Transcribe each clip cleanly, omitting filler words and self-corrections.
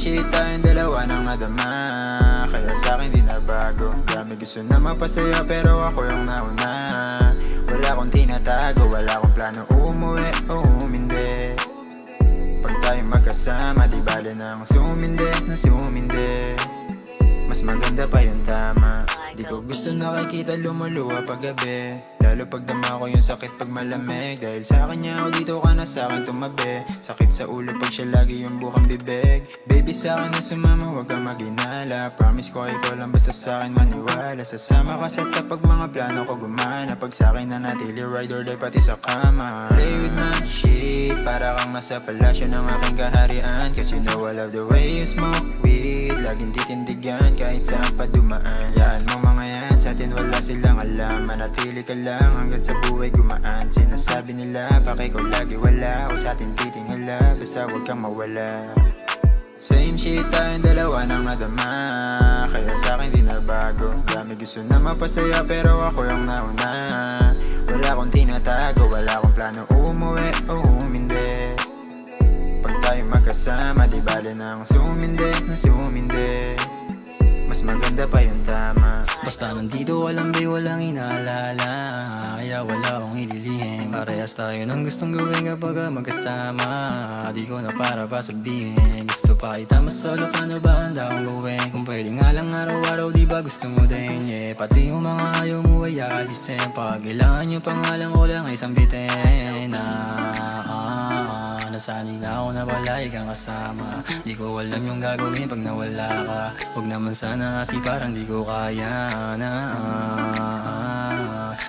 shit tayong dalawa nang nadama, kaya sa'kin di na bago. Dami gusto na mapasaya pero ako yung nauna. Wala akong tinatago, wala akong plano umuwi o umindi. Pag tayo magkasama, di bale nang sumindi na sumindi. Mas maganda pa yung tama. Di ko gusto nakikita lumuluwa pag gabi, lalo pag dama ko yung sakit pag malamig. Dahil sa kanya ako dito ka na sa'kin tumabi. Sakit sa ulo pag siya lagi yung bukang bibig. Baby sa'kin na sumama, wag kang maginala. Promise ko ikaw lang basta sa'kin maniwala. Sasama ka sa tapag mga plano ko gumana. Pag sa'kin na natili ride or die pati sa kama. Play with my shit, para kang nasa palasyo ng aking kaharian. Cause you know I love the way you smoke weed. Laging titindigan kahit saan pa dumaan. Yaan mo mga yan, sa atin wala silang alam. Manatili ka lang hanggang sa buhay gumaan. Sinasabi nila, baka ikaw lagi wala, o sa atin titingala, basta huwag kang mawala. Same shit tayong dalawa nang nadama, kaya sa'kin di na bago. Dami gusto na mapasaya pero ako yung nauna. Wala akong tinatago, wala akong plano umuwi o umindi. Pag tayo magkasama, di bale nang sumindi na sumindi. Mas maganda pa yung tama. Basta nandito walang bay, walang inaalala, kaya wala akong ililihim. Parehas tayo ng gustong gawin kapag magkasama. Di ko na para pa sabihin, gusto pa kita mas solo, paano ba handa akong gawin? Kung pwede nga lang araw-araw, di ba gusto mo din? Yeah, pati yung mga ayaw mo ay alisin. Pag kailangan yung pangalan ko lang ay sambitin. Nasanay na ako na palagi kang kasama. Di ko alam yung gagawin pag nawala ka. Huwag naman sana kasi parang di ko kaya na.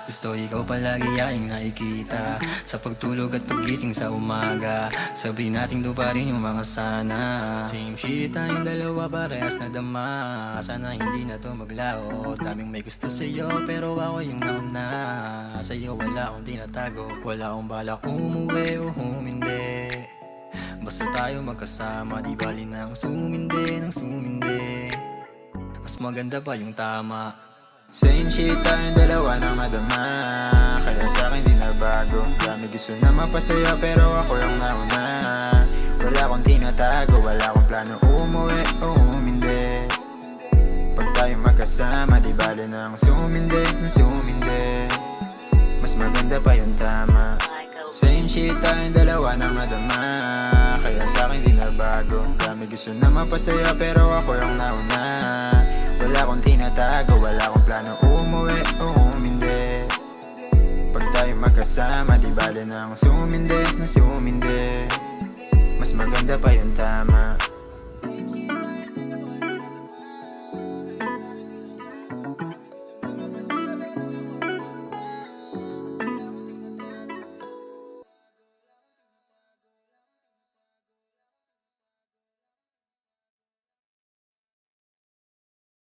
Gusto ikaw palagi aking nakikita sa pagtulog at pagising sa umaga. Sabihin natin do pa rin yung mga sana. Same shit tayong dalawa, parehas na dama. Sana hindi na to maglaho. Daming may gusto sa'yo pero ako yung nauna. Sa'yo wala akong tinatago, wala akong balak umuwi o humindi. Basta tayo magkasama, di bali nang sumindi, nang sumindi. Mas maganda pa yung tama. Same shit tayong dalawa nang madama, kaya sa'kin di na bago. Dami gusto na mapasaya pero ako yung nauna. Wala akong tinatago, wala akong plano umuwi o umindi. Pag tayo magkasama, di bale nang sumindi na sumindi. Mas maganda pa yung tama. Same shit tayong dalawa nang madama, kaya sa'kin di na bago. Dami gusto na mapasaya pero ako yung nauna. Wala akong tinatago, wala akong plano umuwi o umindi. Pag tayo magkasama, di bale nang sumindi na sumindi. Mas maganda pa yung tama.